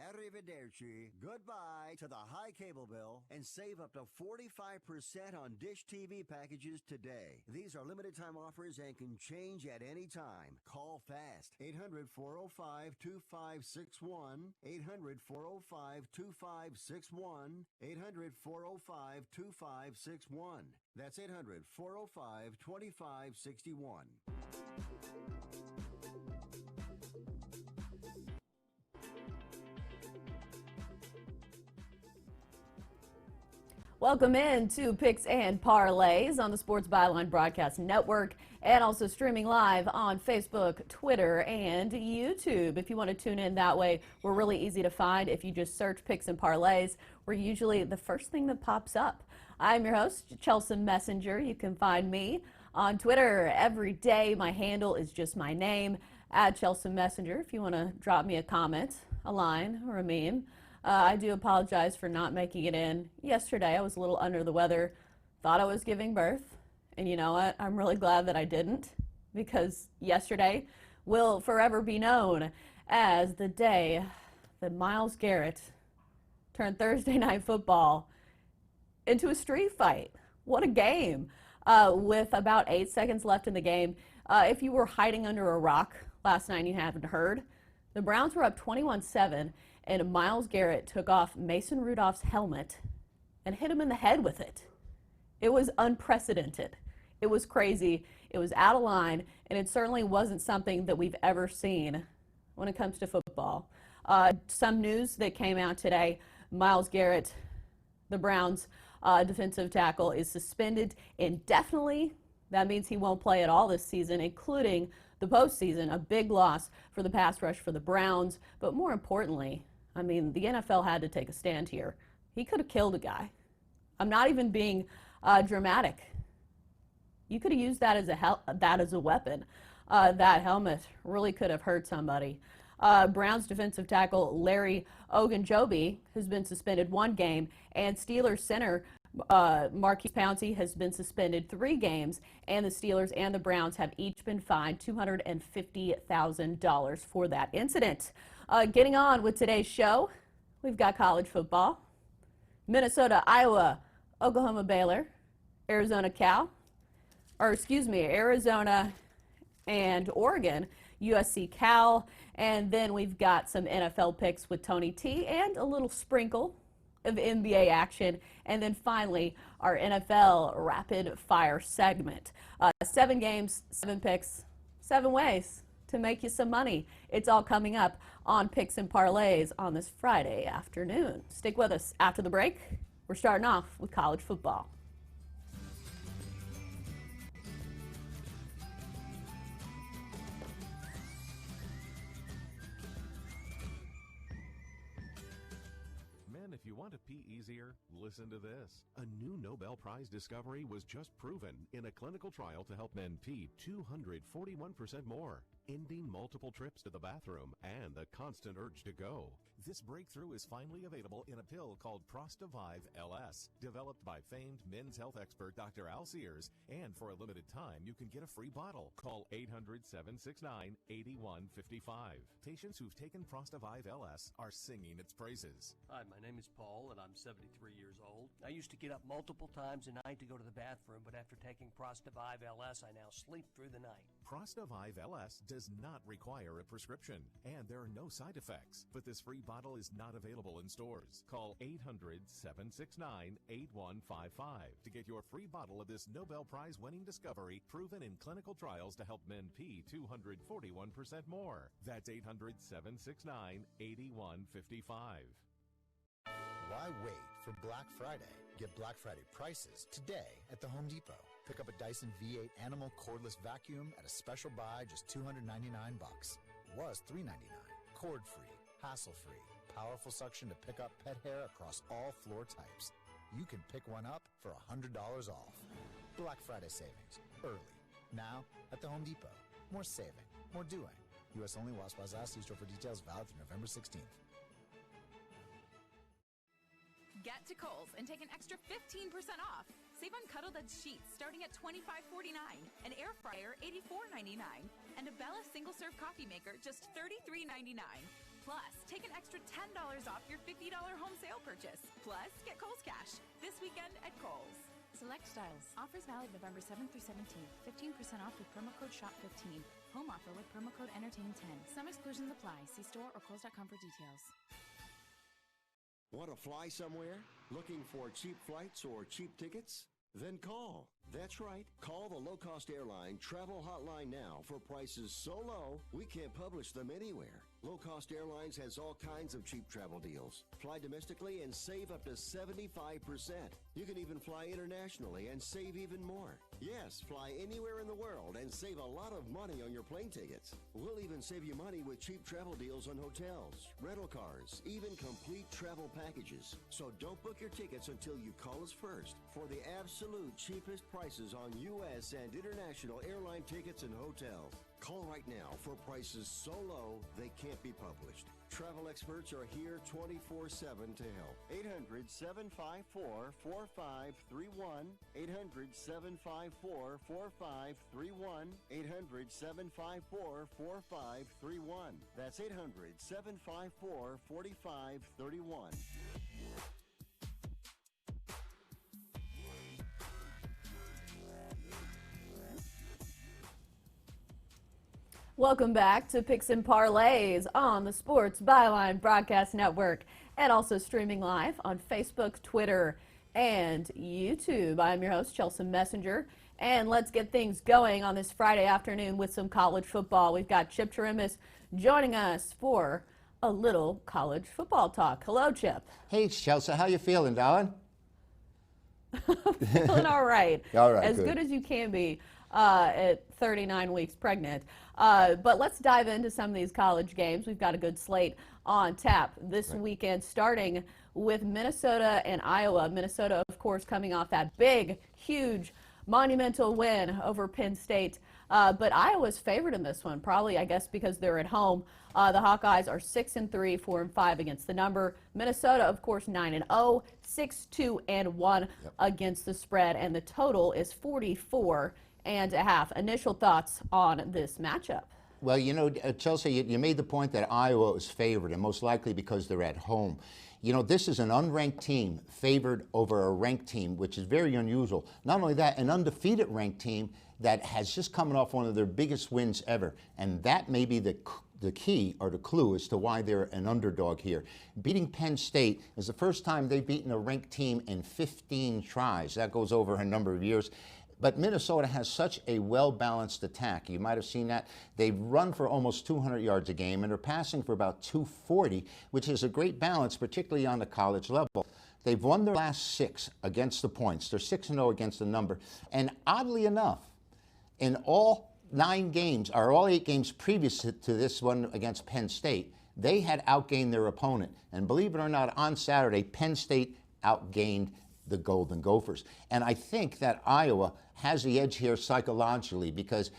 Arrivederci. Goodbye to the high cable bill and save up to 45% on Dish TV packages today. These are limited time offers and can change at any time. Call fast. 800-405-2561. 800-405-2561. 800-405-2561. That's 800-405-2561. Welcome in to Picks and Parlays on the Sports Byline Broadcast Network and also streaming live on Facebook, Twitter, and YouTube. If you want to tune in that way, we're really easy to find. If you just search Picks and Parlays, we're usually the first thing that pops up. I'm your host, Chelsa Messinger. You can find me on Twitter every day. My handle is just my name, @Chelsa Messinger. If you want to drop me a comment, a line, or a meme. I do apologize for not making it in yesterday. I was a little under the weather, thought I was giving birth, and you know what? I'm really glad that I didn't, because yesterday will forever be known as the day that Myles Garrett turned Thursday Night Football into a street fight. What a game. With about 8 seconds left in the game, if you were hiding under a rock last night and you haven't heard, the Browns were up 21-7, and Myles Garrett took off Mason Rudolph's helmet and hit him in the head with it. It was unprecedented. It was crazy. It was out of line, and it certainly wasn't something that we've ever seen when it comes to football. Some news that came out today, Myles Garrett, the Browns' defensive tackle, is suspended indefinitely. That means he won't play at all this season, including the postseason. A big loss for the pass rush for the Browns. But more importantly, I mean, the NFL had to take a stand here. He could have killed a guy. I'm not even being dramatic. You could have used that as a weapon. That helmet really could have hurt somebody. Browns defensive tackle Larry Ogunjobi has been suspended 1 game, and Steelers center Marquise Pouncey has been suspended 3 games, and the Steelers and the Browns have each been fined $250,000 for that incident. Getting on with today's show, we've got college football. Minnesota, Iowa, Oklahoma, Baylor, Arizona and Oregon, USC, Cal, and then we've got some NFL picks with Tony T and a little sprinkle of NBA action, and then finally our NFL Rapid Fire segment. 7 games, 7 picks, 7 ways to make you some money. It's all coming up on Picks and Parlays on this Friday afternoon. Stick with us. After the break, we're starting off with college football. If you want to pee easier, listen to this. A new Nobel Prize discovery was just proven in a clinical trial to help men pee 241% more, ending multiple trips to the bathroom and the constant urge to go. This breakthrough is finally available in a pill called Prostavive LS, developed by famed men's health expert Dr. Al Sears, and for a limited time you can get a free bottle. Call 800-769-8155. Patients who've taken Prostavive LS are singing its praises. Hi, my name is Paul, and I'm 73 years old. I used to get up multiple times a night to go to the bathroom, but after taking Prostavive LS, I now sleep through the night. Prostavive LS does not require a prescription, and there are no side effects, but this free bottle is not available in stores. Call 800-769-8155 to get your free bottle of this Nobel Prize-winning discovery proven in clinical trials to help men pee 241% more. That's 800-769-8155. Why wait for Black Friday? Get Black Friday prices today at the Home Depot. Pick up a Dyson V8 Animal Cordless Vacuum at a special buy, just $299. Was $399. Cord-free, hassle-free, powerful suction to pick up pet hair across all floor types. You can pick one up for $100 off. Black Friday savings. Early. Now at the Home Depot. More saving. More doing. U.S. only. While supplies last. See store for details. Valid through November 16th. Get to Kohl's and take an extra 15% off. Save on Cuddle Bed sheets starting at $25.49, an air fryer $84.99, and a Bella single-serve coffee maker just $33.99. Plus, take an extra $10 home sale purchase. Plus, get Kohl's Cash this weekend at Kohl's. Select styles. Offers valid November 7th through 17th. 15% off with promo code SHOP15. Home offer with promo code ENTERTAIN10. Some exclusions apply. See store or kohls.com for details. Want to fly somewhere? Looking for cheap flights or cheap tickets? Then call. That's right. Call the low-cost airline travel hotline now for prices so low we can't publish them anywhere. Low-cost airlines has all kinds of cheap travel deals. Fly domestically and save up to 75%. You can even fly internationally and save even more. Yes, fly anywhere in the world and save a lot of money on your plane tickets. We'll even save you money with cheap travel deals on hotels, rental cars, even complete travel packages. So don't book your tickets until you call us first for the absolute cheapest prices on U.S. and international airline tickets and hotels. Call right now for prices so low they can't be published. Travel experts are here 24/7 to help. 800-754-4531. 800-754-4531. 800-754-4531. That's 800-754-4531. Welcome back to Picks and Parlays on the Sports Byline Broadcast Network and also streaming live on Facebook, Twitter, and YouTube. I'm your host, Chelsa Messinger, and let's get things going on this Friday afternoon with some college football. We've got Chip Chirimbes joining us for a little college football talk. Hello, Chip. Hey, Chelsea, how you feeling, darling? Feeling all right. All right, as good as you can be at 39 weeks pregnant. But let's dive into some of these college games. We've got a good slate on tap this weekend, starting with Minnesota and Iowa. Minnesota, of course, coming off that big, huge, monumental win over Penn State. But Iowa's favored in this one, probably, I guess, because they're at home. The Hawkeyes are 6-3, 4-5 against the number. Minnesota, of course, 9-0, 6-2-1 against the spread, and the total is 44.5. Initial thoughts on this matchup? Well, you know, Chelsea, you made the point that Iowa is favored, and most likely because they're at home. You know, this is an unranked team favored over a ranked team, which is very unusual. Not only that, an undefeated ranked team that has just coming off one of their biggest wins ever, and that may be the key or the clue as to why they're an underdog here. Beating Penn State is the first time they've beaten a ranked team in 15 tries. That goes over a number of years. But Minnesota has such a well-balanced attack. You might have seen that. They've run for almost 200 yards a game, and they're passing for about 240, which is a great balance, particularly on the college level. They've won their last 6 against the points. They're 6-0 against the number. And oddly enough, in all 9 games, or all 8 games previous to this one against Penn State, they had outgained their opponent. And believe it or not, on Saturday, Penn State outgained the Golden Gophers. And I think that Iowa has the edge here psychologically because,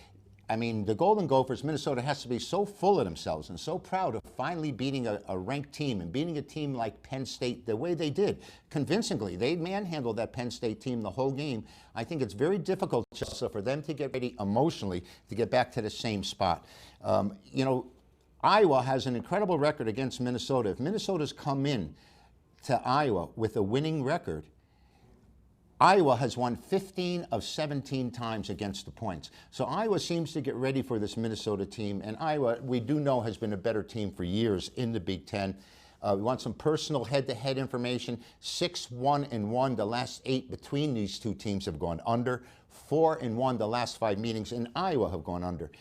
I mean, the Golden Gophers, Minnesota has to be so full of themselves and so proud of finally beating a ranked team and beating a team like Penn State the way they did, convincingly. They manhandled that Penn State team the whole game. I think it's very difficult, Chelsea, for them to get ready emotionally to get back to the same spot. You know, Iowa has an incredible record against Minnesota. If Minnesota's come in to Iowa with a winning record, Iowa has won 15 of 17 times against the points. So Iowa seems to get ready for this Minnesota team. And Iowa, we do know, has been a better team for years in the Big Ten. We want some personal head-to-head information. 6-1-1. The last 8 between these two teams have gone under. 4-1. The last 5 meetings in Iowa have gone under.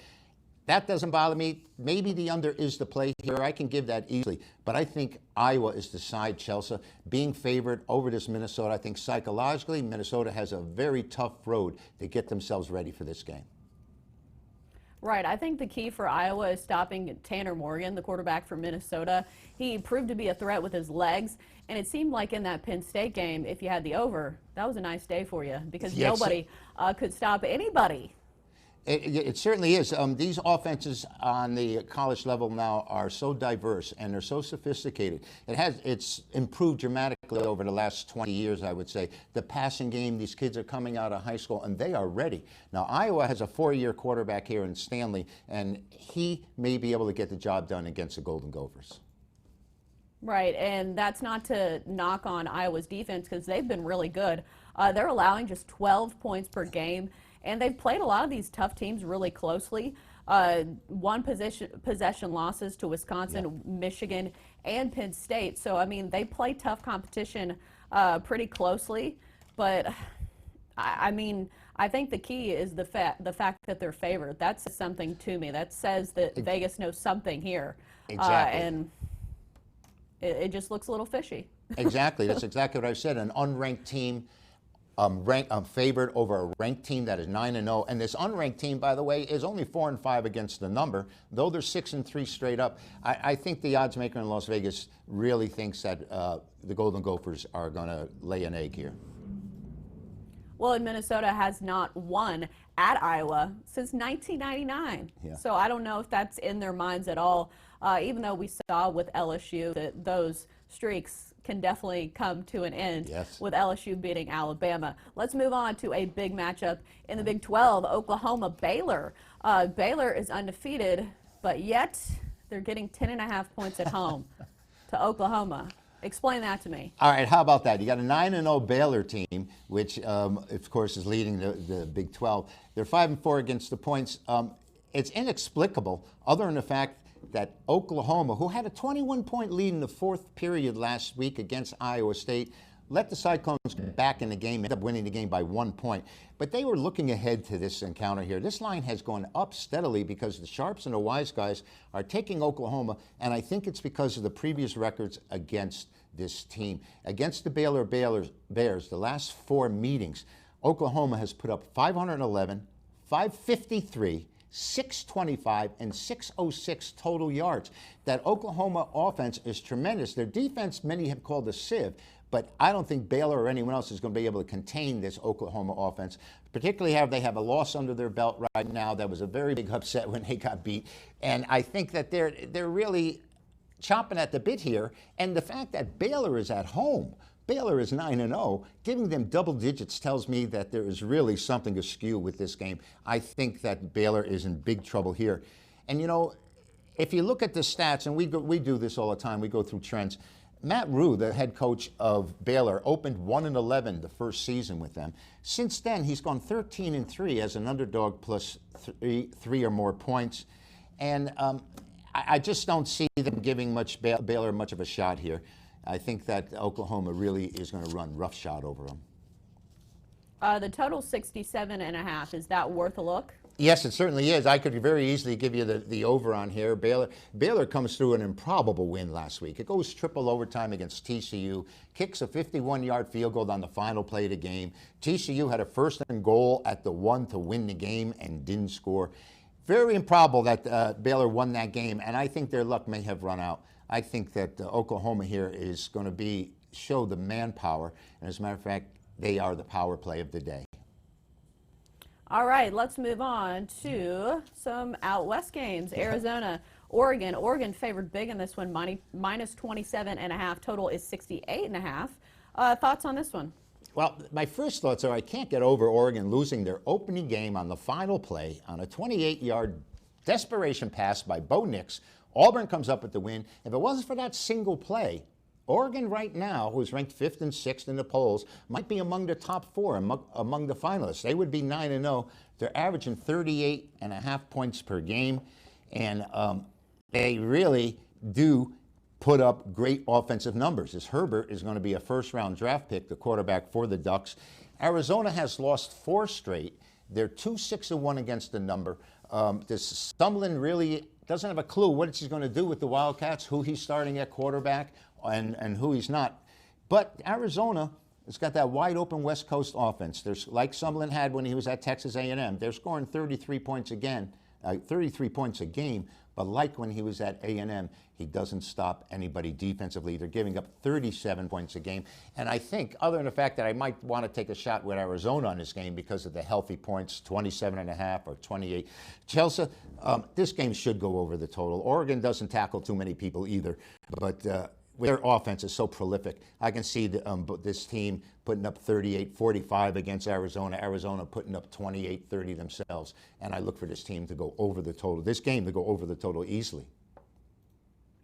That doesn't bother me. Maybe the under is the play here. I can give that easily. But I think Iowa is the side, Chelsea. Being favored over this Minnesota, I think psychologically, Minnesota has a very tough road to get themselves ready for this game. Right. I think the key for Iowa is stopping Tanner Morgan, the quarterback for Minnesota. He proved to be a threat with his legs, and it seemed like in that Penn State game, if you had the over, that was a nice day for you because nobody could stop anybody. It certainly is. These offenses on the college level now are so diverse and they're so sophisticated. It's improved dramatically over the last 20 years, I would say. The passing game, these kids are coming out of high school and they are ready. Now, Iowa has a 4-year quarterback here in Stanley, and he may be able to get the job done against the Golden Gophers. Right, and that's not to knock on Iowa's defense because they've been really good. They're allowing just 12 points per game, and they've played a lot of these tough teams really closely. One possession losses to Wisconsin, Michigan, and Penn State. So, I mean, they play tough competition pretty closely. But, I mean, I think the key is the fact that they're favored. That says something to me. That says that Vegas knows something here. Exactly. And it just looks a little fishy. Exactly. That's exactly what I said. An unranked team favored over a ranked team that is 9-0. And this unranked team, by the way, is only 4-5 against the number, though they're 6-3 straight up. I think the odds maker in Las Vegas really thinks that the Golden Gophers are going to lay an egg here. Well, and Minnesota has not won at Iowa since 1999. Yeah. So I don't know if that's in their minds at all, even though we saw with LSU that those streaks can definitely come to an end with LSU beating Alabama. Let's move on to a big matchup in the Big 12, Oklahoma-Baylor. Baylor is undefeated, but yet they're getting 10.5 points at home to Oklahoma. Explain that to me. All right, how about that? You got a 9-0 Baylor team, which, of course, is leading the Big 12. They're 5-4 against the points. It's inexplicable, other than the fact that Oklahoma, who had a 21-point lead in the fourth period last week against Iowa State, let the Cyclones get back in the game, ended up winning the game by 1 point. But they were looking ahead to this encounter here. This line has gone up steadily because the Sharps and the Wise guys are taking Oklahoma, and I think it's because of the previous records against this team. Against the Baylor Bears, the last four meetings, Oklahoma has put up 511, 553, 625, and 606 total yards. That Oklahoma offense is tremendous. Their defense, many have called a sieve, but I don't think Baylor or anyone else is going to be able to contain this Oklahoma offense, particularly how they have a loss under their belt right now. That was a very big upset when they got beat. And I think that they're really chomping at the bit here. And the fact that Baylor is at home, Baylor is 9-0, giving them double digits tells me that there is really something askew with this game. I think that Baylor is in big trouble here. And, you know, if you look at the stats, and we do this all the time, we go through trends. Matt Rue, the head coach of Baylor, opened 1-11 the first season with them. Since then, he's gone 13-3 as an underdog plus three or more points. And I just don't see them giving Baylor much of a shot here. I think that Oklahoma really is going to run roughshod over them. The total 67.5, is that worth a look? Yes, it certainly is. I could very easily give you the over on here. Baylor comes through an improbable win last week. It goes triple overtime against TCU, kicks a 51-yard field goal on the final play of the game. TCU had a first and goal at the 1 to win the game and didn't score. Very improbable that Baylor won that game, and I think their luck may have run out. I think that Oklahoma here is going to show the manpower, and as a matter of fact, they are the power play of the day. All right, let's move on to some out west games. Arizona, Oregon. Oregon favored big in this one, minus 27.5. Total is 68.5. Thoughts on this one? Well, my first thoughts are I can't get over Oregon losing their opening game on the final play on a 28-yard desperation pass by Bo Nix. Auburn comes up with the win. If it wasn't for that single play, Oregon right now, who's ranked 5th and 6th in the polls, might be among the top 4, among the finalists. They would be 9-0. They're averaging 38.5 points per game, and they really do put up great offensive numbers. As Herbert is going to be a first-round draft pick, the quarterback for the Ducks. Arizona has lost 4 straight. They're 2-6-1 against the number. This Sumlin really doesn't have a clue what he's going to do with the Wildcats, who he's starting at quarterback and who he's not. But Arizona has got that wide-open West Coast offense. There's, like Sumlin had when he was at Texas A&M. They're scoring 33 points a game. But like when he was at A&M, he doesn't stop anybody defensively. They're giving up 37 points a game. And I think, other than the fact that I might want to take a shot with Arizona on this game because of the healthy points, 27.5 or 28. Chelsea, this game should go over the total. Oregon doesn't tackle too many people either. But their offense is so prolific. I can see this team putting up 38-45 against Arizona. Arizona putting up 28-30 themselves. And I look for this team to go over the total. This game to go over the total easily.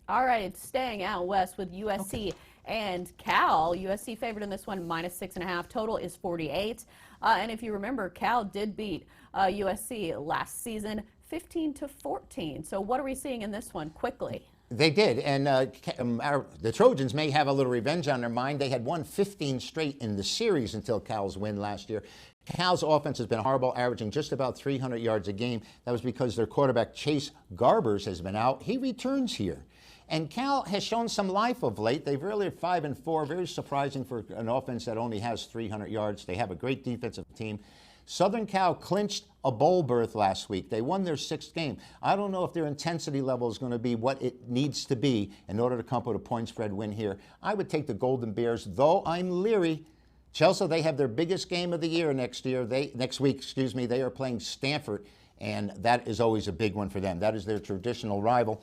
All right, staying out west with USC and Cal. USC favored in this one, -6.5. Total is 48. And if you remember, Cal did beat USC last season, 15-14. So what are we seeing in this one quickly? They did, and the Trojans may have a little revenge on their mind. They had won 15 straight in the series until Cal's win last year. Cal's offense has been horrible, averaging just about 300 yards a game. That was because their quarterback, Chase Garbers, has been out. He returns here. And Cal has shown some life of late. They've really at 5-4, very surprising for an offense that only has 300 yards. They have a great defensive team. Southern Cal clinched a bowl berth last week. They won their 6th game. I don't know if their intensity level is going to be what it needs to be in order to come up with a point spread win here. I would take the Golden Bears, though I'm leery. Chelsea, they have their biggest game of the year next week. They are playing Stanford, and that is always a big one for them. That is their traditional rival.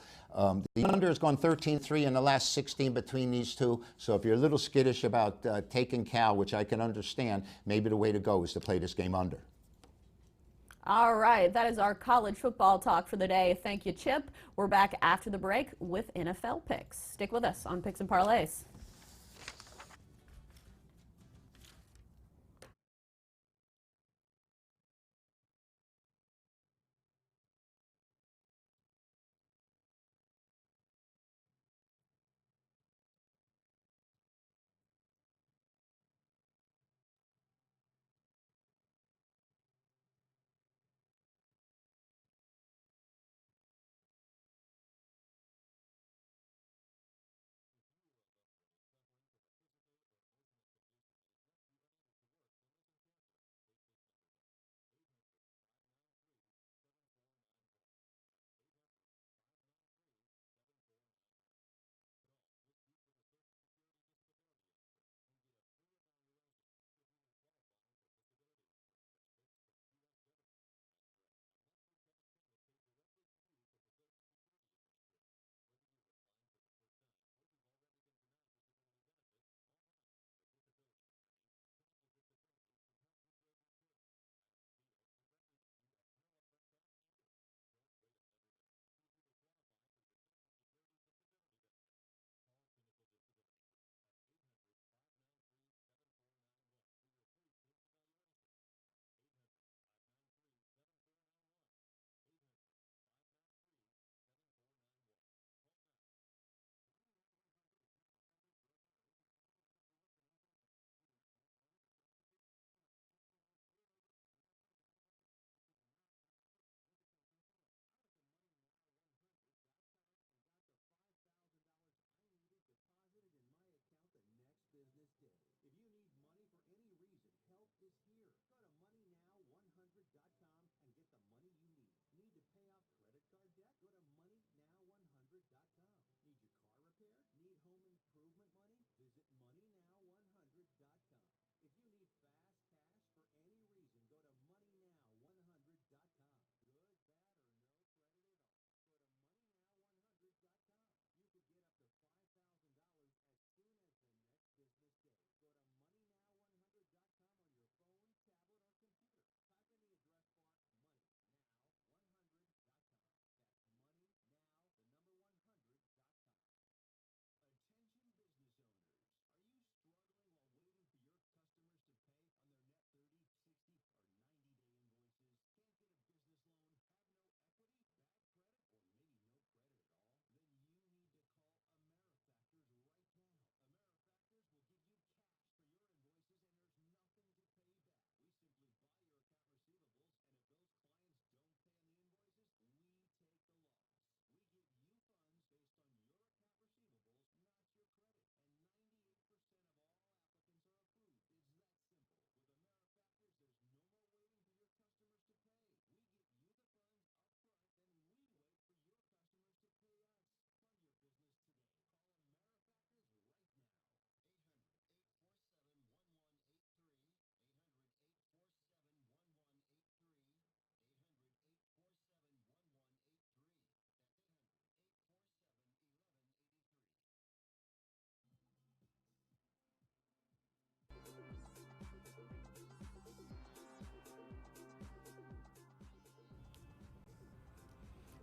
The under has gone 13-3 in the last 16 between these two. So if you're a little skittish about taking Cal, which I can understand, maybe the way to go is to play this game under. All right, that is our college football talk for the day. Thank you, Chip. We're back after the break with NFL picks. Stick with us on Picks and Parlays.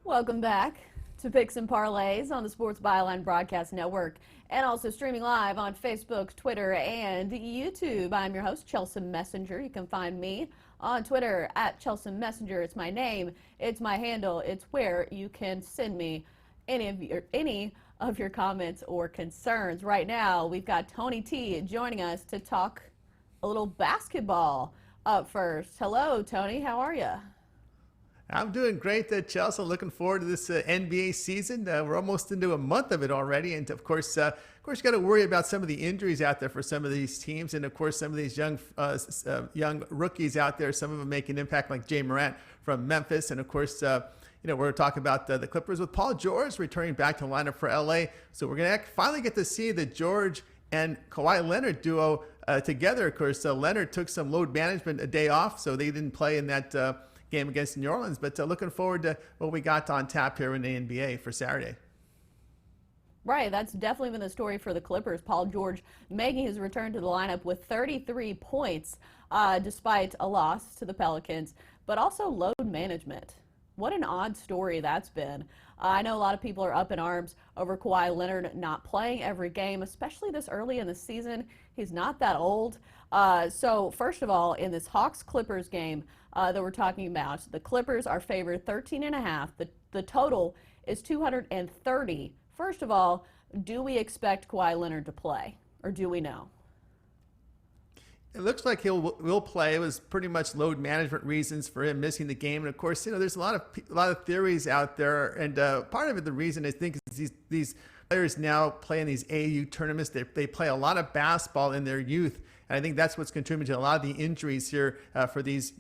Welcome back. to Picks and Parlays on the Sports Byline Broadcast Network and also streaming live on Facebook, Twitter, and YouTube. I'm your host, Chelsa Messinger. You can find me on Twitter at Chelsa Messinger. It's my name, it's my handle, it's where you can send me any of your comments or concerns. Right now, we've got Tony T joining us to talk a little basketball up first. Hello, Tony. How are you? I'm doing great, Chelsea. Looking forward to this NBA season. We're almost into a month of it already, and of course, you got to worry about some of the injuries out there for some of these teams, and of course, some of these young rookies out there. Some of them make an impact, like Jay Morant from Memphis, and of course, we're talking about the Clippers with Paul George returning back to the lineup for LA. So we're gonna finally get to see the George and Kawhi Leonard duo together. Of course, Leonard took some load management a day off, so they didn't play in that game against New Orleans, but looking forward to what we got on tap here in the NBA for Saturday. Right, that's definitely been the story for the Clippers. Paul George making his return to the lineup with 33 points despite a loss to the Pelicans, but also load management. What an odd story that's been. I know a lot of people are up in arms over Kawhi Leonard not playing every game, especially this early in the season. He's not that old. So first of all, in this Hawks-Clippers game that we're talking about, the Clippers are favored 13.5. The total is 230. First of all, do we expect Kawhi Leonard to play, or do we know? It looks like will play. It was pretty much load management reasons for him missing the game, and of course, there's a lot of theories out there, and part of it, the reason I think is these players now play in these AAU tournaments. They play a lot of basketball in their youth, and I think that's what's contributing to a lot of the injuries here for these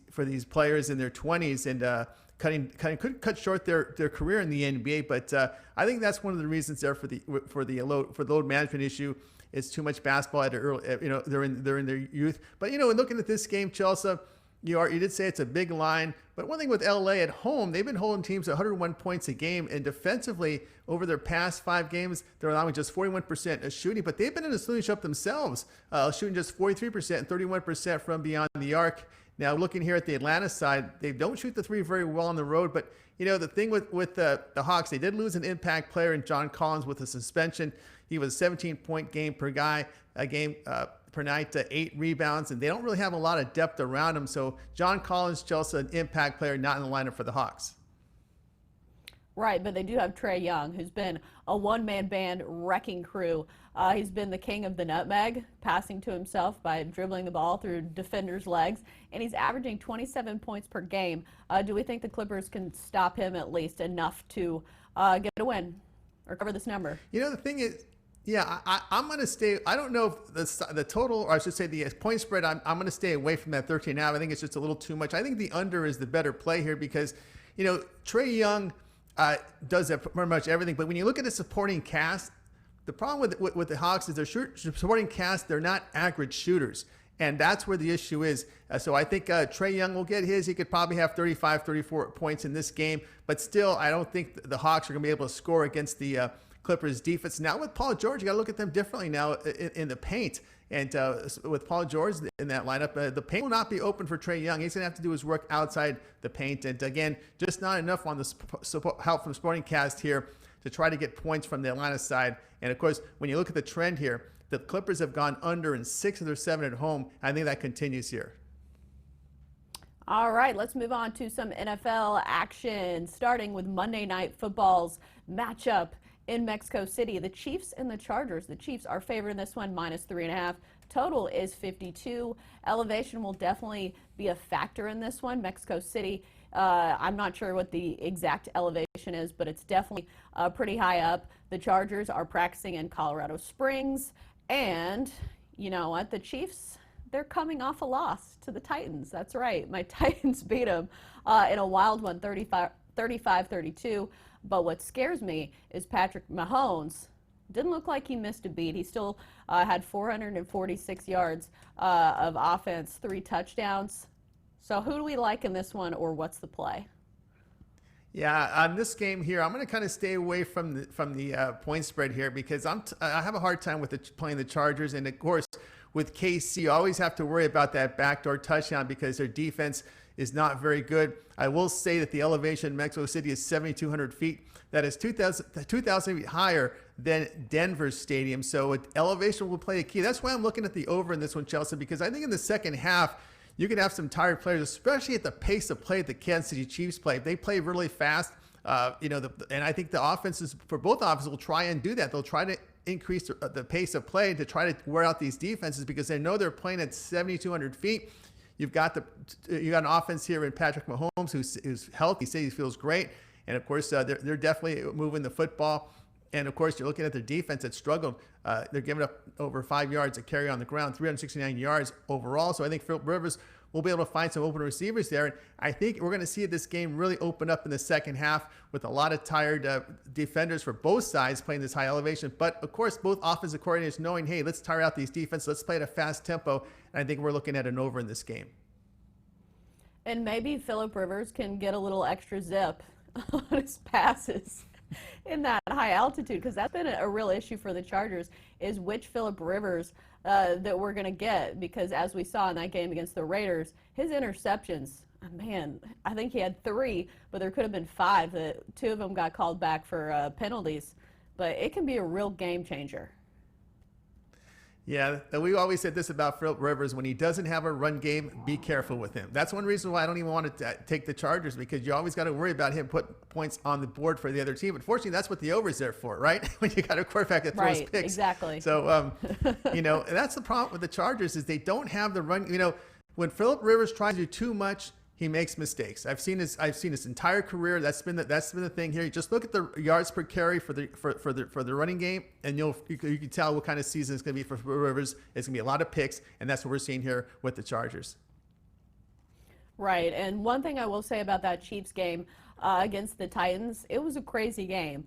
players in their 20s, and could cut short their career in the NBA. But I think that's one of the reasons there for the load management issue. It's too much basketball at early, they're in their youth. But looking at this game, Chelsea, you did say it's a big line. But one thing with LA at home, they've been holding teams at 101 points a game, and defensively over their past 5 games, they're allowing just 41% of shooting. But they've been in a slingshot up themselves, shooting just 43% and 31% from beyond the arc. Now, looking here at the Atlanta side, they don't shoot the three very well on the road. But the thing with the Hawks, they did lose an impact player in John Collins with a suspension. He was a 17-point game per night, 8 rebounds, and they don't really have a lot of depth around him. So John Collins, Chelsea, an impact player, not in the lineup for the Hawks. Right, but they do have Trae Young, who's been a one-man band wrecking crew. He's been the king of the nutmeg, passing to himself by dribbling the ball through defenders' legs, and he's averaging 27 points per game. Do we think the Clippers can stop him at least enough to get a win or cover this number? The thing is, I'm going to stay. I don't know if the total, or I should say the point spread, I'm going to stay away from that 13.5. I think it's just a little too much. I think the under is the better play here because, Trae Young does pretty much everything. But when you look at the supporting cast, the problem with the Hawks is their supporting cast, they're not average shooters. And that's where the issue is. So I think Trae Young will get his. He could probably have 35, 34 points in this game. But still, I don't think the Hawks are going to be able to score against the Clippers defense. Now with Paul George, you got to look at them differently now in the paint. And with Paul George in that lineup, the paint will not be open for Trae Young. He's going to have to do his work outside the paint. And again, just not enough on the help from supporting cast here to try to get points from the Atlanta side. And of course, when you look at the trend here, the Clippers have gone under in 6 of their 7 at home. I think that continues here. All right, let's move on to some NFL action, starting with Monday Night Football's matchup in Mexico City. The Chiefs and the Chargers. The Chiefs are favored in this one, -3.5. Total is 52. Elevation will definitely be a factor in this one. Mexico City, I'm not sure what the exact elevation is, but it's definitely pretty high up. The Chargers are practicing in Colorado Springs. And you know what? The Chiefs, they're coming off a loss to the Titans. That's right. My Titans beat them in a wild one, 35-32. But what scares me is Patrick Mahomes didn't look like he missed a beat. He still had 446 yards of offense, 3 touchdowns. So who do we like in this one, or what's the play? Yeah, on this game here, I'm going to kind of stay away from the point spread here because I have a hard time with playing the Chargers. And of course, with KC, you always have to worry about that backdoor touchdown because their defense is not very good. I will say that the elevation in Mexico City is 7,200 feet. That is 2,000 feet higher than Denver's stadium. So elevation will play a key. That's why I'm looking at the over in this one, Chelsea, because I think in the second half, you can have some tired players, especially at the pace of play that the Kansas City Chiefs play. They play really fast. And I think the offenses for both offenses will try and do that. They'll try to increase the pace of play to try to wear out these defenses because they know they're playing at 7,200 feet. You've got an offense here in Patrick Mahomes who's healthy. He says he feels great. And, of course, they're definitely moving the football. And, of course, you're looking at their defense that struggled. They're giving up over 5 yards a carry on the ground, 369 yards overall. So I think Philip Rivers will be able to find some open receivers there. And I think we're going to see this game really open up in the second half with a lot of tired defenders for both sides playing this high elevation. But, of course, both offensive coordinators knowing, hey, let's tire out these defenses. Let's play at a fast tempo. And I think we're looking at an over in this game. And maybe Philip Rivers can get a little extra zip on his passes in that high altitude, because that's been a real issue for the Chargers, is which Philip Rivers that we're going to get, because as we saw in that game against the Raiders, his interceptions, man, I think he had 3, but there could have been 5. 2 of them got called back for penalties, but it can be a real game changer. Yeah, we always said this about Philip Rivers. When he doesn't have a run game, be careful with him. That's one reason why I don't even want to take the Chargers, because you always got to worry about him putting points on the board for the other team. Unfortunately, that's what the over is there for, right? When you got a quarterback that throws picks. Exactly. So, and that's the problem with the Chargers is they don't have the run. When Philip Rivers tries to do too much, he makes mistakes. I've seen his entire career. That's been the thing here. You just look at the yards per carry for the running game, and you can tell what kind of season it's going to be for Rivers. It's going to be a lot of picks, and that's what we're seeing here with the Chargers. Right, and one thing I will say about that Chiefs game against the Titans, it was a crazy game.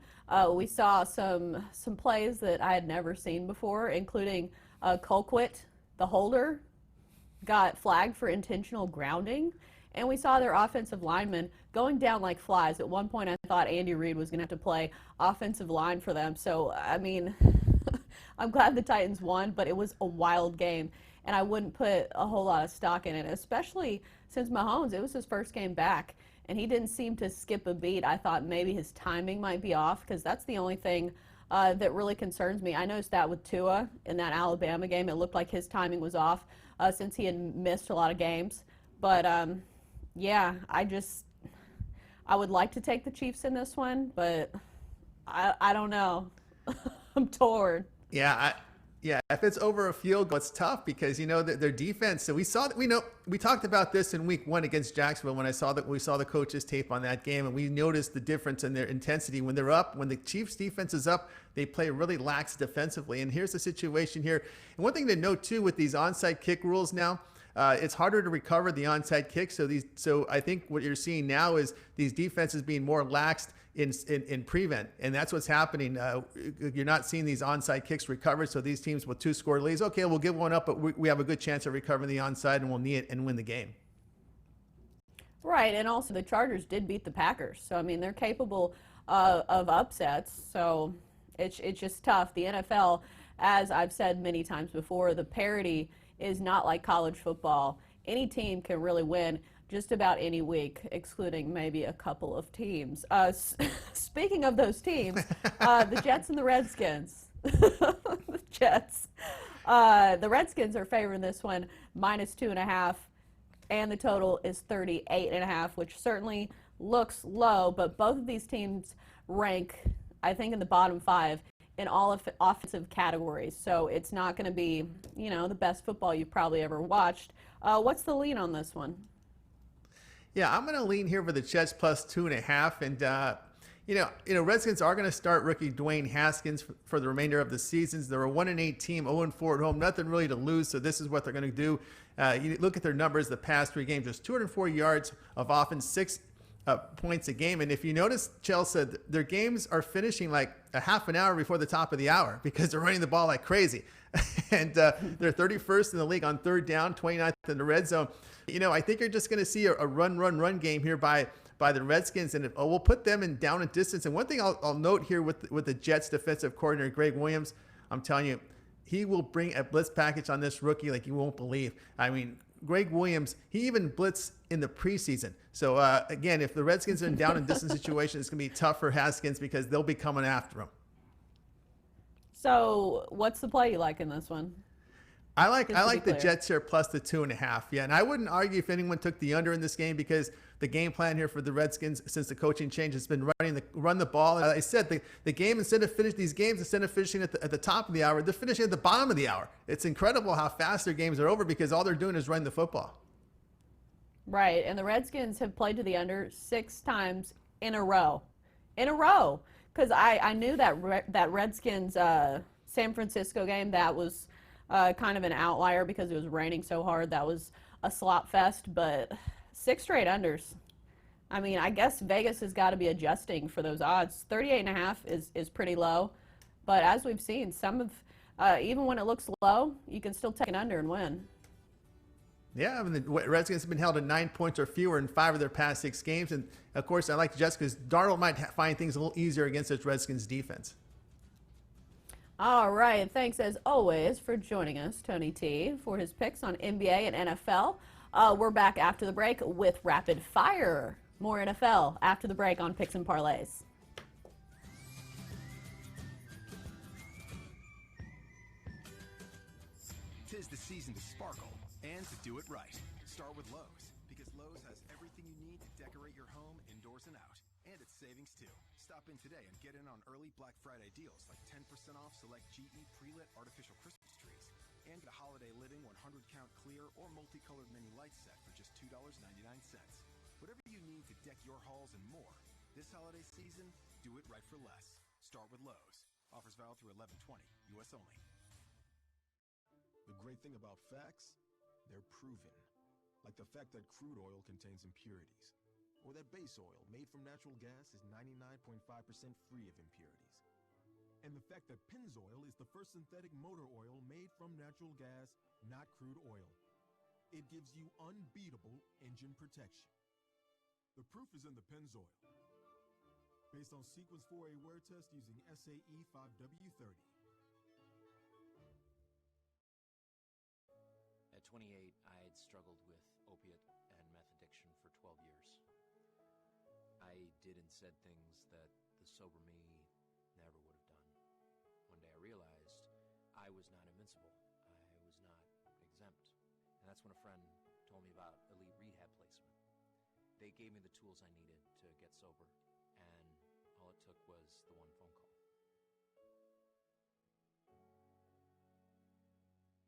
We saw some plays that I had never seen before, including Colquitt, the holder, got flagged for intentional grounding. And we saw their offensive linemen going down like flies. At one point, I thought Andy Reid was going to have to play offensive line for them. So, I mean, I'm glad the Titans won, but it was a wild game. And I wouldn't put a whole lot of stock in it, especially since Mahomes, it was his first game back. And he didn't seem to skip a beat. I thought maybe his timing might be off, because that's the only thing that really concerns me. I noticed that with Tua in that Alabama game. It looked like his timing was off since he had missed a lot of games. But, yeah, I would like to take the Chiefs in this one, but I don't know. I'm torn. Yeah, if it's over a field goal, it's tough because their defense. So we talked about this in week 1 against Jacksonville when we saw the coach's tape on that game, and we noticed the difference in their intensity when they're up. When the Chiefs defense is up, they play really lax defensively. And here's the situation here. And one thing to note too with these onside kick rules now. It's harder to recover the onside kick. So I think what you're seeing now is these defenses being more laxed in prevent, and that's what's happening. You're not seeing these onside kicks recovered. So these teams with 2-score leads, okay, we'll give one up, but we have a good chance of recovering the onside, and we'll knee it and win the game. Right, and also the Chargers did beat the Packers, so I mean they're capable of upsets. So it's just tough. The NFL, as I've said many times before, the parity is not like college football. Any team can really win just about any week, excluding maybe a couple of teams. Speaking of those teams, the Jets and the Redskins. The Jets. The Redskins are favoring this one -2.5, and the total is 38.5, which certainly looks low, but both of these teams rank, I think, in the bottom 5 in all of offensive categories. So it's not going to be, the best football you've probably ever watched. What's the lean on this one? Yeah, I'm going to lean here for the Jets +2.5. And, Redskins are going to start rookie Dwayne Haskins for the remainder of the seasons. They're a 1-8 team, 0-4 at home, nothing really to lose. So this is what they're going to do. You look at their numbers the past 3 games, just 204 yards of offense, 6 points a game. And if you notice, Chelsea, their games are finishing like a half an hour before the top of the hour because they're running the ball like crazy. And they're 31st in the league on 3rd down, 29th in the red zone. I think you're just going to see a run game here by the Redskins, and we'll put them in down and distance. And one thing I'll note here with the Jets defensive coordinator, Greg Williams, I'm telling you, he will bring a blitz package on this rookie like you won't believe. I mean, Greg Williams, he even blitzed in the preseason. So, again, if the Redskins are in down and distance situation, it's going to be tough for Haskins because they'll be coming after him. So what's the play you like in this one? I like the Jets here plus the 2.5. Yeah, and I wouldn't argue if anyone took the under in this game because the game plan here for the Redskins since the coaching change has been run the ball. As I said, the game instead of finishing at the top of the hour, they're finishing at the bottom of the hour. It's incredible how fast their games are over because all they're doing is running the football. Right, and the Redskins have played to the under 6 times in a row. Because I knew that Redskins San Francisco game, that was kind of an outlier because it was raining so hard. That was a slop fest, but 6 straight unders. I mean, I guess Vegas has got to be adjusting for those odds. 38.5 is pretty low, but as we've seen, even when it looks low, you can still take an under and win. Yeah, I mean, the Redskins have been held to 9 points or fewer in 5 of their past 6 games. And, of course, I like the Jets because Darnold might find things a little easier against this Redskins defense. All right. Thanks, as always, for joining us, Tony T, for his picks on NBA and NFL. We're back after the break with Rapid Fire. More NFL after the break on Picks and Parlays. Tis the season to sparkle. And to do it right, start with Lowe's, because Lowe's has everything you need to decorate your home indoors and out. And it's savings too. Stop in today and get in on early Black Friday deals like 10% off select GE pre-lit artificial Christmas trees. And get a holiday living 100-count clear or multicolored mini light set for just $2.99. Whatever you need to deck your halls and more. This holiday season, do it right for less. Start with Lowe's. Offers valid through 11/20, U.S. only. The great thing about facts, they're proven. Like the fact that crude oil contains impurities, or that base oil made from natural gas is 99.5% free of impurities. And the fact that Pennzoil is the first synthetic motor oil made from natural gas, not crude oil. It gives you unbeatable engine protection. The proof is in the Pennzoil. Based on Sequence 4A wear test using SAE 5W30. At 28, I had struggled with opiate and meth addiction for 12 years. I did and said things that the sober me never would have done. One day I realized I was not invincible. I was not exempt. And that's when a friend told me about elite rehab placement. They gave me the tools I needed to get sober, and all it took was the one phone call.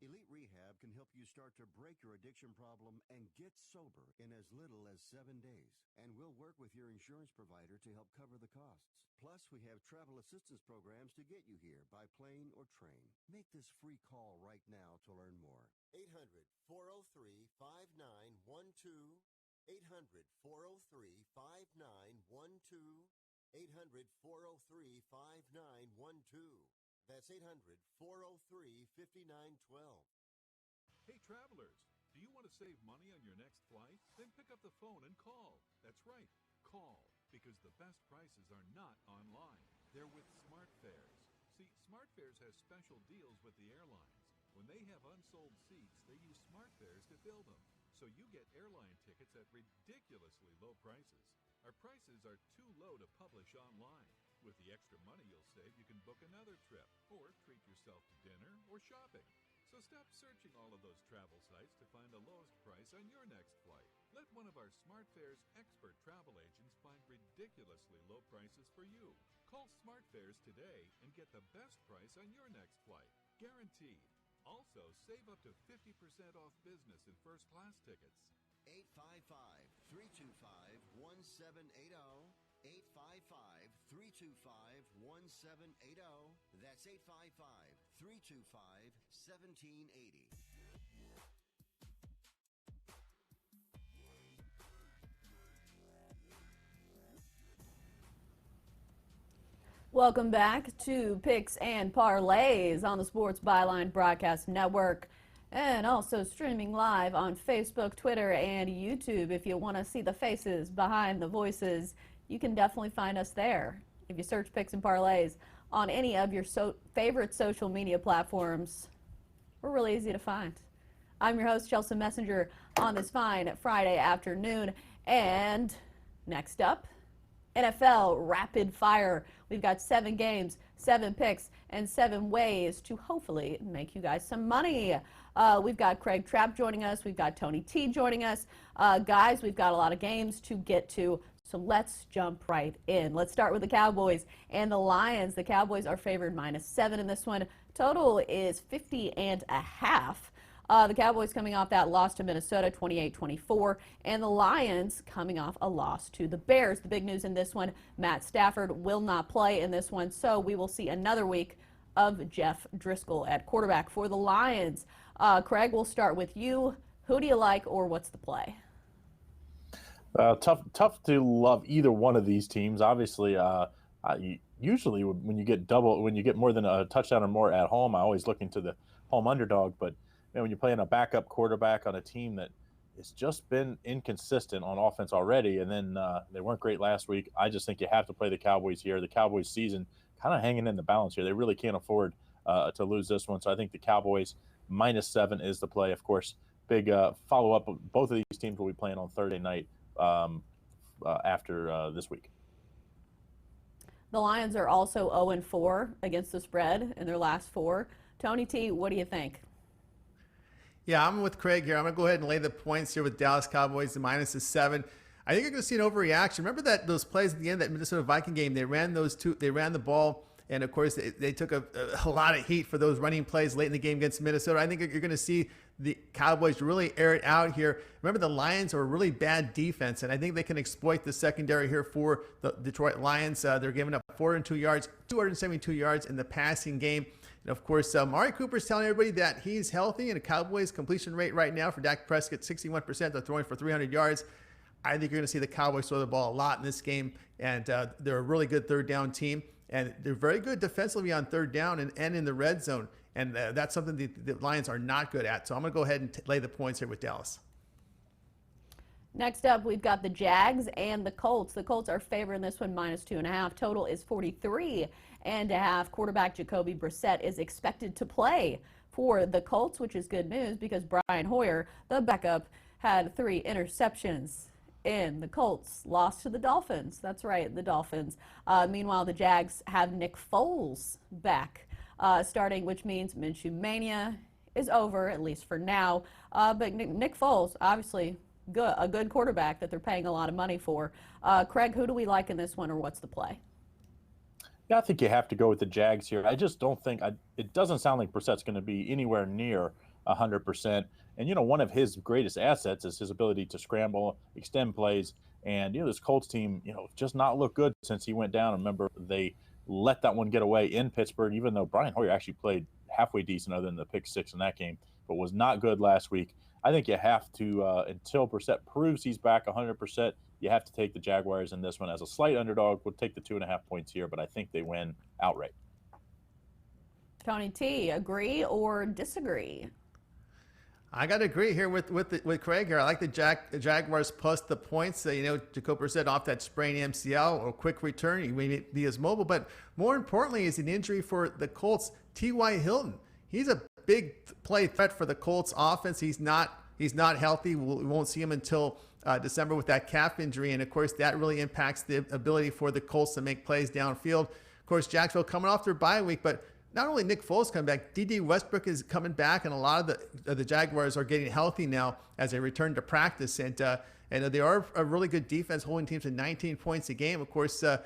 Elite Rehab can help you start to break your addiction problem and get sober in as little as 7 days. And we'll work with your insurance provider to help cover the costs. Plus, we have travel assistance programs to get you here by plane or train. Make this free call right now to learn more. 800-403-5912. 800-403-5912. 800-403-5912. That's 800-403-5912. Hey, travelers, do you want to save money on your next flight? Then pick up the phone and call. That's right, call, because the best prices are not online. They're with SmartFares. See, SmartFares has special deals with the airlines. When they have unsold seats, they use SmartFares to fill them. So you get airline tickets at ridiculously low prices. Our prices are too low to publish online. With the extra money you'll save, you can book another trip, or treat yourself to dinner or shopping. So stop searching all of those travel sites to find the lowest price on your next flight. Let one of our SmartFares expert travel agents find ridiculously low prices for you. Call SmartFares today and get the best price on your next flight. Guaranteed. Also, save up to 50% off business and first-class tickets. 855-325-1780. 855-325-1780. That's 855-325-1780. Welcome back to Picks and Parlays on the Sports Byline Broadcast Network, and also streaming live on Facebook, Twitter, and YouTube. If you want to see the faces behind the voices, you can definitely find us there. If you search Picks and Parlays on any of your favorite social media platforms, we're really easy to find. I'm your host, Chelsa Messinger, on this fine Friday afternoon. And next up, NFL Rapidfire. We've got 7 games, 7 picks, and 7 ways to hopefully make you guys some money. We've got Craig Trapp joining us. We've got Tony T joining us. Guys, we've got a lot of games to get to, so let's jump right in. Let's start with the Cowboys and the Lions. The Cowboys are favored -7 in this one. Total is 50.5. The Cowboys coming off that loss to Minnesota, 28-24, and the Lions coming off a loss to the Bears. The big news in this one, Matt Stafford will not play in this one, so we will see another week of Jeff Driscoll at quarterback for the Lions. Craig, we'll start with you. Who do you like, or what's the play? Tough to love either one of these teams. Obviously, usually when you get more than a touchdown or more at home, I always look into the home underdog. But when you're playing a backup quarterback on a team that has just been inconsistent on offense already, and then they weren't great last week, I just think you have to play the Cowboys here. The Cowboys season kind of hanging in the balance here. They really can't afford to lose this one. So I think the Cowboys -7 is the play. Of course, big follow-up. Both of these teams will be playing on Thursday night after this week. The Lions are also 0-4 against the spread in their last 4. Tony T, what do you think? Yeah, I'm with Craig here. I'm going to go ahead and lay the points here with Dallas Cowboys. The -7. I think you're going to see an overreaction. Remember that those plays at the end of that Minnesota Viking game, they ran the ball, and of course they took a lot of heat for those running plays late in the game against Minnesota. I think you're going to see the Cowboys really air it out here. Remember, the Lions are a really bad defense, and I think they can exploit the secondary here for the Detroit Lions. They're giving up 402 yards, 272 yards in the passing game. And of course, Amari Cooper's telling everybody that he's healthy, and the Cowboys' completion rate right now for Dak Prescott, 61%. They're throwing for 300 yards. I think you're going to see the Cowboys throw the ball a lot in this game, and they're a really good third down team, and they're very good defensively on third down and in the red zone, and that's something the Lions are not good at. So I'm going to go ahead and lay the points here with Dallas. Next up, we've got the Jags and the Colts. The Colts are favored in this one, -2.5. Total is 43.5. Quarterback Jacoby Brissett is expected to play for the Colts, which is good news because Brian Hoyer, the backup, had 3 interceptions in the Colts. Lost to the Dolphins. That's right, the Dolphins. Meanwhile, the Jags have Nick Foles back starting, which means Minshew Mania is over, at least for now. But Nick Foles, obviously, a good quarterback that they're paying a lot of money for. Craig, who do we like in this one, or what's the play? Yeah, I think you have to go with the Jags here. I just don't think it doesn't sound like Brissett's going to be anywhere near 100%. And, one of his greatest assets is his ability to scramble, extend plays. And, this Colts team, just not look good since he went down. Remember, they let that one get away in Pittsburgh, even though Brian Hoyer actually played halfway decent other than the pick 6 in that game, but was not good last week. I think you have to, until Brissett proves he's back 100%, you have to take the Jaguars in this one as a slight underdog. We'll take the 2.5 points here, but I think they win outright. Tony T, agree or disagree? I got to agree here with Craig here. I like the Jaguars plus the points. Jacoby Brissett off that sprained MCL or quick return. He may be as mobile, but more importantly is an injury for the Colts. T.Y. Hilton. He's a big play threat for the Colts offense. He's not healthy. We won't see him until December with that calf injury, and of course that really impacts the ability for the Colts to make plays downfield. Of course, Jacksonville coming off their bye week, but not only Nick Foles coming back, D.D. Westbrook is coming back, and a lot of the Jaguars are getting healthy now as they return to practice. And they are a really good defense, holding teams to 19 points a game. Of course, the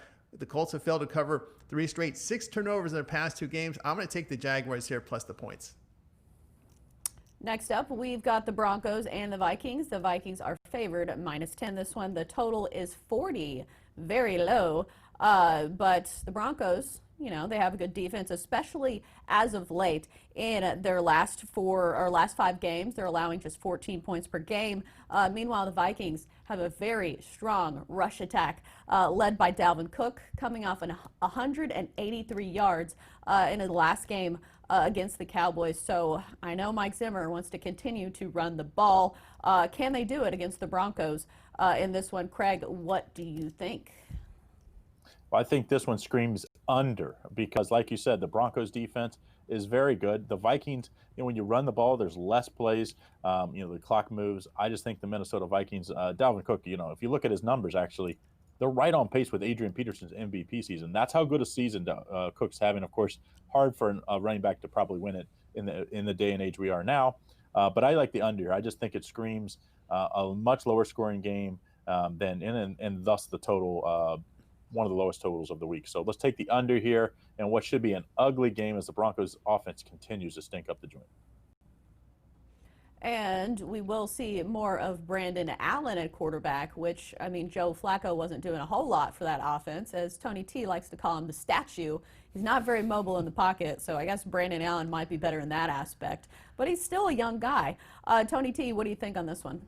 Colts have failed to cover 3 straight, 6 turnovers in their past 2 games. I'm going to take the Jaguars here plus the points. Next up, we've got the Broncos and the Vikings. The Vikings are favored at -10. This one, the total is 40, very low. But the Broncos, they have a good defense, especially as of late. In their last 5 games, they're allowing just 14 points per game. Meanwhile, the Vikings have a very strong rush attack led by Dalvin Cook, coming off 183 yards in the last game against the Cowboys. So I know Mike Zimmer wants to continue to run the ball. Can they do it against the Broncos in this one? Craig, what do you think? Well, I think this one screams under because, like you said, the Broncos defense is very good. The Vikings, when you run the ball, there's less plays. The clock moves. I just think the Minnesota Vikings, Dalvin Cook, if you look at his numbers, actually, they're right on pace with Adrian Peterson's MVP season. That's how good a season Cook's having. Of course, hard for a running back to probably win it in the day and age we are now. But I like the under. I just think it screams a much lower scoring game and thus the total, one of the lowest totals of the week. So let's take the under here and what should be an ugly game as the Broncos offense continues to stink up the joint. And we will see more of Brandon Allen at quarterback, which, Joe Flacco wasn't doing a whole lot for that offense. As Tony T likes to call him, the statue. He's not very mobile in the pocket, so I guess Brandon Allen might be better in that aspect. But he's still a young guy. Tony T, what do you think on this one?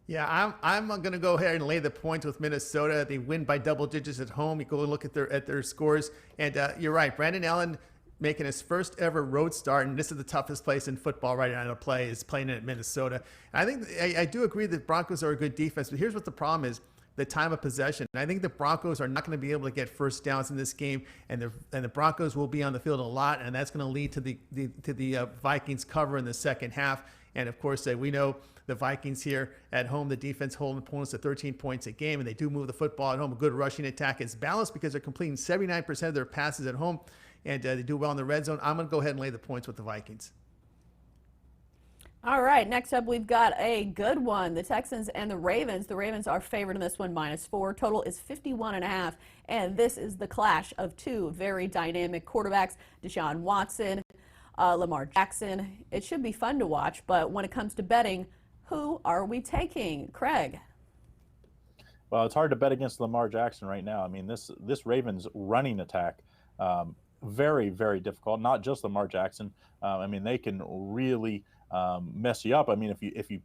Yeah, I'm going to go ahead and lay the points with Minnesota. They win by double digits at home. You go and look at their scores. And you're right, Brandon Allen making his first ever road start, and this is the toughest place in football right now to play, is playing in Minnesota. And I do agree that Broncos are a good defense, but here's what the problem is: the time of possession. I think the Broncos are not going to be able to get first downs in this game, and the Broncos will be on the field a lot, and that's going to lead to the Vikings cover in the second half. And of course, we know the Vikings here at home, the defense holding opponents to 13 points a game, and they do move the football at home. A good rushing attack is balanced because they're completing 79% of their passes at home, and they do well in the red zone. I'm going to go ahead and lay the points with the Vikings. All right, next up we've got a good one. The Texans and the Ravens. The Ravens are favored in this one, -4. Total is 51.5, and this is the clash of two very dynamic quarterbacks, Deshaun Watson, Lamar Jackson. It should be fun to watch, but when it comes to betting, who are we taking? Craig? Well, it's hard to bet against Lamar Jackson right now. This Ravens running attack, very, very difficult. Not just Lamar Jackson. They can really mess you up. If you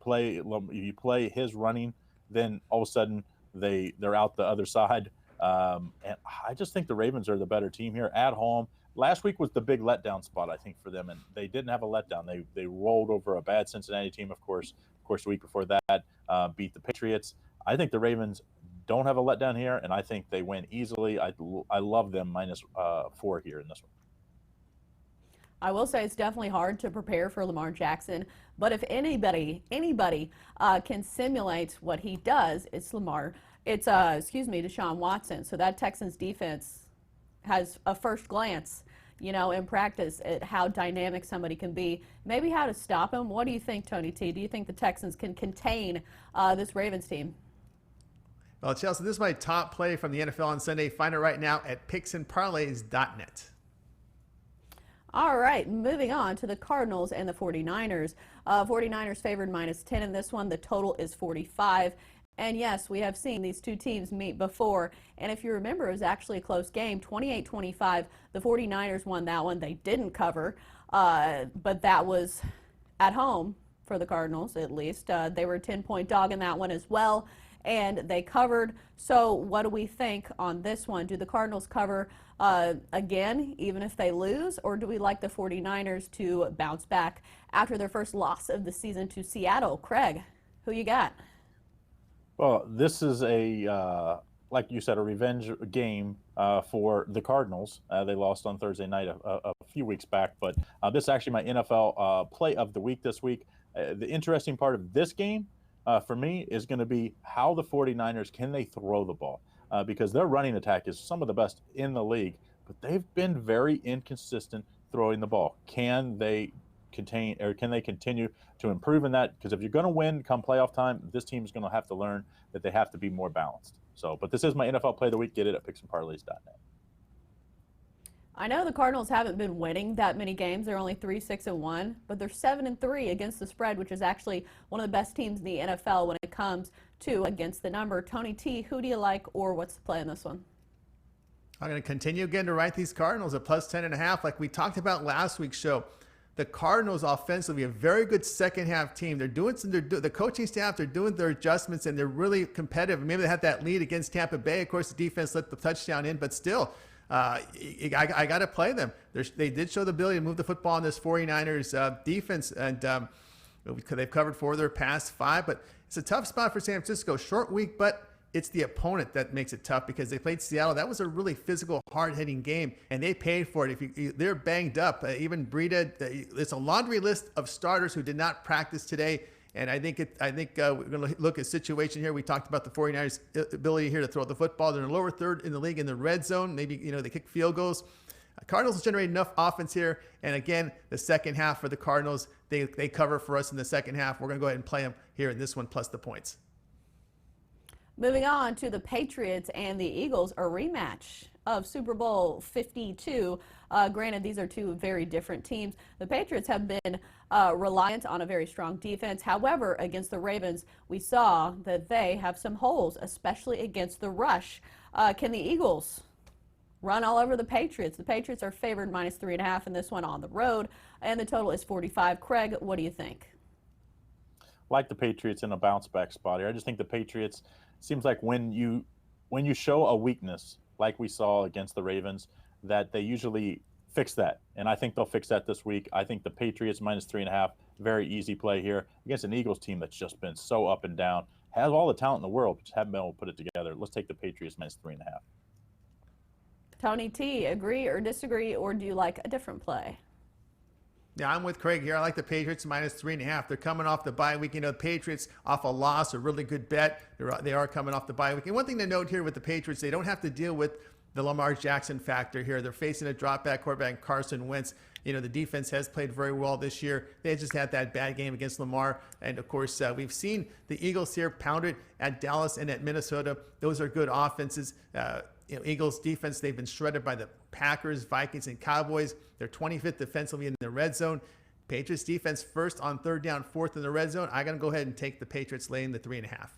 play his running, then all of a sudden they're out the other side. And I just think the Ravens are the better team here at home. Last week was the big letdown spot, I think, for them, and they didn't have a letdown. They rolled over a bad Cincinnati team, of course. The week before that, beat the Patriots. I think the Ravens don't have a letdown here, and I think they win easily. I love them -4 here in this one. I will say it's definitely hard to prepare for Lamar Jackson, but if anybody can simulate what he does, it's Deshaun Watson. So that Texans defense has a first glance, in practice at how dynamic somebody can be, maybe how to stop him. What do you think, Tony T? Do you think the Texans can contain this Ravens team? Well, Chelsea, this is my top play from the NFL on Sunday. Find it right now at picksandparlays.net. All right, moving on to the Cardinals and the 49ers. 49ers favored -10 in this one. The total is 45. And yes, we have seen these two teams meet before. And if you remember, it was actually a close game, 28-25. The 49ers won that one. They didn't cover, but that was at home for the Cardinals, at least. They were a 10-point dog in that one as well, and they covered. So what do we think on this one? Do the Cardinals cover again, even if they lose, or do we like the 49ers to bounce back after their first loss of the season to Seattle? Craig, who you got? Well, this is like you said, a revenge game for the Cardinals. They lost on Thursday night a few weeks back, but this is actually my NFL play of the week this week. The interesting part of this game for me is going to be how the 49ers, can they throw the ball? Because their running attack is some of the best in the league, but they've been very inconsistent throwing the ball. Can they continue to improve in that? Because if you're going to win come playoff time, this team is going to have to learn that they have to be more balanced. But this is my NFL play of the week. Get it at picksandparlays.net. I know the Cardinals haven't been winning that many games. They're only 3-6-1, but they're 7-3 against the spread, which is actually one of the best teams in the NFL when it comes to against the number. Tony T, who do you like, or what's the play in this one? I'm going to continue again to write these Cardinals at +10.5, like we talked about last week's show. The Cardinals offensively, a very good second half team. They're doing the coaching staff, they're doing their adjustments, and they're really competitive. Maybe they had that lead against Tampa Bay. Of course, the defense let the touchdown in, but still, I got to play them. They did show the ability to move the football in this 49ers defense, and they've covered 4 of their past 5, but it's a tough spot for San Francisco. Short week, but it's the opponent that makes it tough because they played Seattle. That was a really physical, hard-hitting game, and they paid for it. They're banged up. Even Breida, it's a laundry list of starters who did not practice today. And I think we're going to look at a situation here. We talked about the 49ers' ability here to throw the football. They're in the lower third in the league in the red zone. Maybe, they kick field goals. Cardinals generate enough offense here. And again, the second half for the Cardinals, they cover for us in the second half. We're going to go ahead and play them here in this one plus the points. Moving on to the Patriots and the Eagles, a rematch of Super Bowl 52. Granted, these are two very different teams. The Patriots have been reliant on a very strong defense. However, against the Ravens, we saw that they have some holes, especially against the rush. Can the Eagles run all over the Patriots? The Patriots are favored -3.5 in this one on the road, and the total is 45. Craig, what do you think? Like the Patriots in a bounce back spot here. I just think the Patriots seems like when you show a weakness like we saw against the Ravens, that they usually fix that. And I think they'll fix that this week. I think the Patriots -3.5, very easy play here against an Eagles team that's just been so up and down, has all the talent in the world, but just haven't been able to put it together. Let's take the Patriots -3.5. Tony T, agree or disagree, or do you like a different play? Yeah, I'm with Craig here. I like the Patriots -3.5. They're coming off the bye week. The Patriots off a loss, a really good bet. They are coming off the bye week. And one thing to note here with the Patriots, they don't have to deal with the Lamar Jackson factor here. They're facing a drop-back quarterback, Carson Wentz. The defense has played very well this year. They just had that bad game against Lamar. And, of course, we've seen the Eagles here pounded at Dallas and at Minnesota. Those are good offenses. Eagles defense, they've been shredded by the Packers, Vikings, and Cowboys. They're 25th defensively in the red zone. Patriots defense first on third down, fourth in the red zone. I'm going to go ahead and take the Patriots laying the 3.5.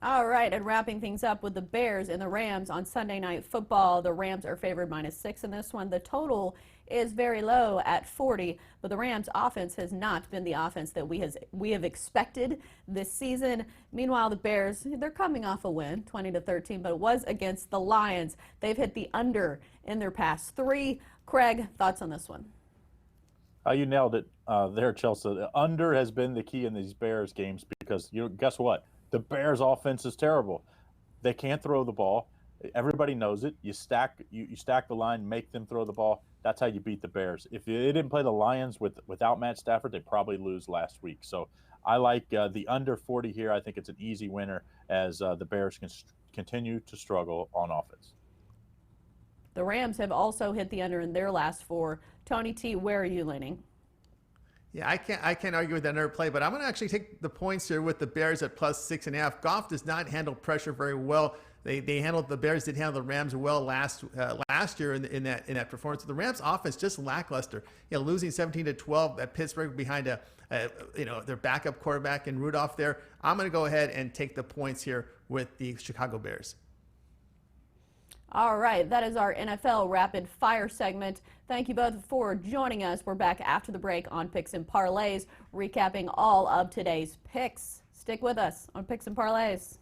All right, and wrapping things up with the Bears and the Rams on Sunday Night Football. The Rams are favored -6 in this one. The total is very low at 40, but the Rams offense has not been the offense that we have expected this season. Meanwhile, the Bears, they're coming off a win, 20-13, but it was against the Lions. They've hit the under in their past 3. Craig, thoughts on this one? You nailed it there, Chelsea. The under has been the key in these Bears games because guess what? The Bears' offense is terrible. They can't throw the ball. Everybody knows it. You stack the line, make them throw the ball. That's how you beat the Bears. If they didn't play the Lions without Matt Stafford, they'd probably lose last week. So I like the under 40 here. I think it's an easy winner as the Bears can continue to struggle on offense. The Rams have also hit the under in their last 4. Tony T, where are you leaning? Yeah, I can't argue with that under play, but I'm going to actually take the points here with the Bears at +6.5. Goff does not handle pressure very well. The Bears did handle the Rams well last year in that performance. The Rams offense just lackluster. Losing 17-12 at Pittsburgh behind their backup quarterback in Rudolph there. I'm going to go ahead and take the points here with the Chicago Bears. All right, that is our NFL Rapid Fire segment. Thank you both for joining us. We're back after the break on Picks and Parlays, recapping all of today's picks. Stick with us on Picks and Parlays.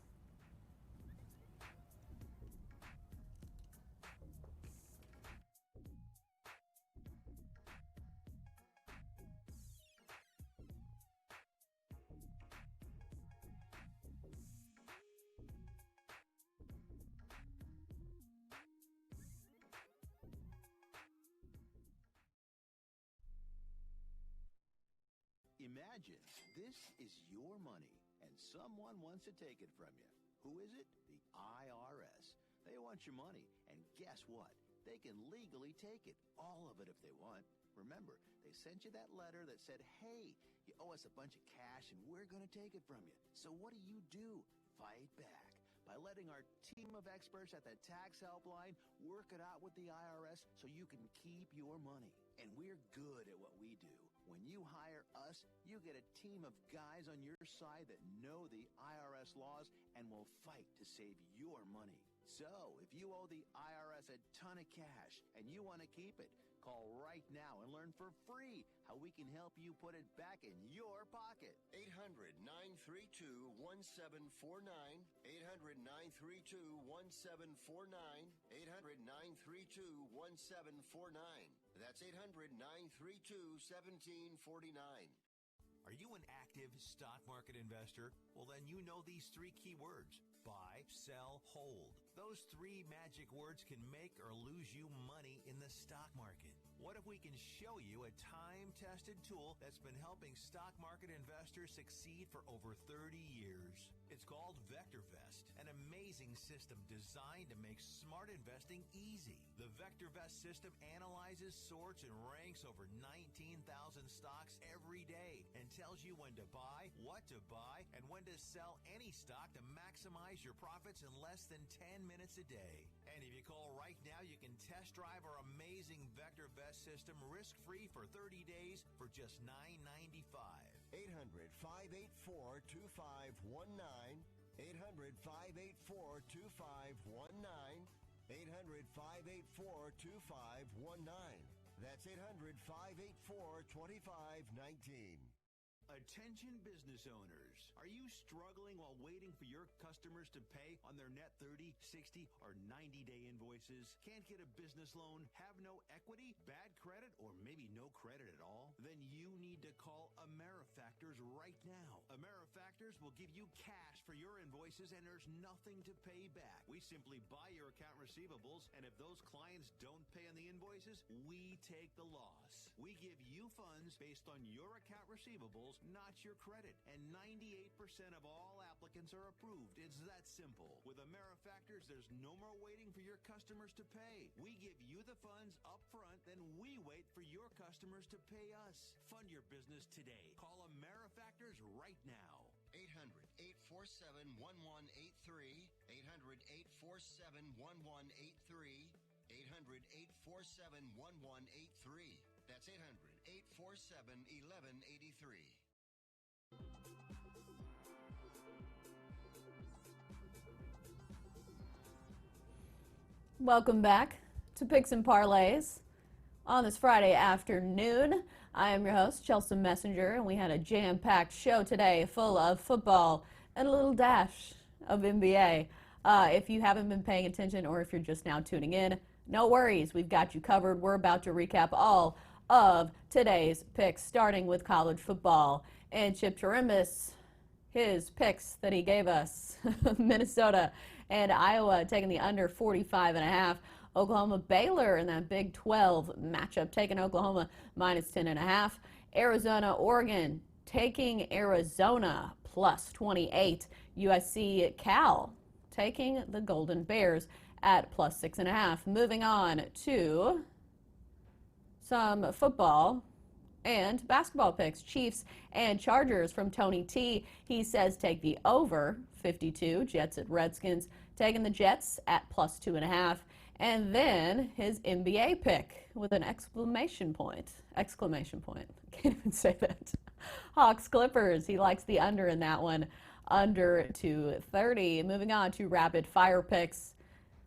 Imagine this is your money and someone wants to take it from you. Who is it? The IRS. They want your money, and guess what? They can legally take it, all of it if they want. Remember, they sent you that letter that said, hey, you owe us a bunch of cash and we're going to take it from you. So what do? Fight back by letting our team of experts at the tax helpline work it out with the IRS so you can keep your money. And we're good at what we do. When you hire us, you get a team of guys on your side that know the IRS laws and will fight to save your money. So, if you owe the IRS a ton of cash and you want to keep it, call right now and learn for free how we can help you put it back in your pocket. 800-932-1749. 800-932-1749. 800-932-1749. That's 800-932-1749. Are you an active stock market investor? Well, then you know these 3 key words: buy, sell, hold. Those 3 magic words can make or lose you money in the stock market. What if we can show you a time-tested tool that's been helping stock market investors succeed for over 30 years? It's called VectorVest, an amazing system designed to make smart investing easy. The VectorVest system analyzes, sorts, and ranks over 19,000 stocks every day and tells you when to buy, what to buy, and when to sell any stock to maximize your profits in less than 10 minutes a day. And if you call right now, you can test drive our amazing VectorVest system risk-free for 30 days for just $9.95. 800-584-2519. 800-584-2519. 800-584-2519. That's 800-584-2519. Attention business owners. Are you struggling while waiting for your customers to pay on their net 30, 60, or 90-day invoices? Can't get a business loan? Have no equity? Bad credit? Or maybe no credit at all? Then you need to call AmeriFactors right now. AmeriFactors will give you cash for your invoices and there's nothing to pay back. We simply buy your account receivables, and if those clients don't pay on the invoices, we take the loss. We give you funds based on your account receivables, not your credit, and 98% of all applicants are approved. It's that simple. With AmeriFactors, there's no more waiting for your customers to pay. We give you the funds up front, then we wait for your customers to pay us. Fund your business today. Call AmeriFactors right now. 800-847-1183. 800-847-1183. 800-847-1183. That's 800-847-1183. Welcome back to Picks and Parlays on this Friday afternoon. I am your host, Chelsa Messinger, and we had a jam-packed show today full of football and a little dash of NBA. If you haven't been paying attention or if you're just now tuning in, no worries. We've got you covered. We're about to recap all of today's picks, starting with college football. And Chip Chirimbes, his picks that he gave us, Minnesota and Iowa taking the under 45.5. Oklahoma Baylor in that Big 12 matchup, taking Oklahoma minus 10.5. Arizona Oregon taking Arizona plus 28. USC Cal taking the Golden Bears at plus 6.5. Moving on to some football and basketball picks. Chiefs and Chargers from Tony T. He says take the over 52. Jets at Redskins, taking the Jets at plus 2.5. And then his NBA pick with an exclamation point. Exclamation point. Can't even say that. Hawks Clippers. He likes the under in that one. Under 230. Moving on to rapid fire picks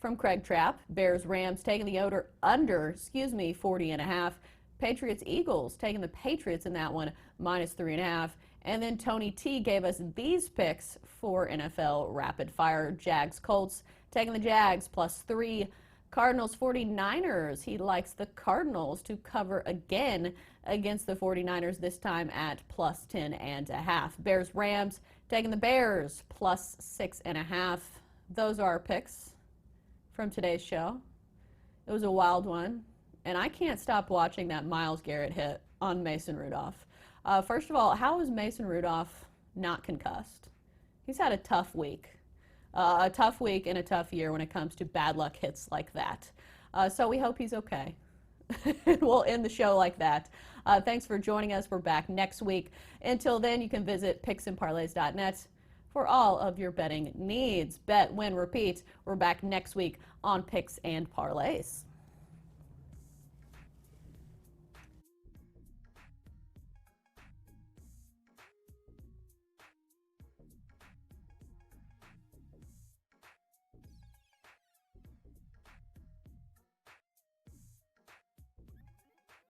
from Craig Trapp. Bears Rams taking the under 40.5. Patriots Eagles taking the Patriots in that one minus 3.5. And then Tony T gave us these picks for NFL Rapid Fire. Jags Colts taking the Jags plus 3. Cardinals 49ers. He likes the Cardinals to cover again against the 49ers, this time at plus 10.5. Bears Rams taking the Bears plus 6.5. Those are our picks from today's show. It was a wild one, and I can't stop watching that Myles Garrett hit on Mason Rudolph. First of all, how is Mason Rudolph not concussed? He's had a tough week. A tough week and a tough year when it comes to bad luck hits like that. So we hope he's okay. We'll end the show like that. Thanks for joining us. We're back next week. Until then, you can visit picksandparlays.net for all of your betting needs. Bet, win, repeat. We're back next week on Picks and Parlays.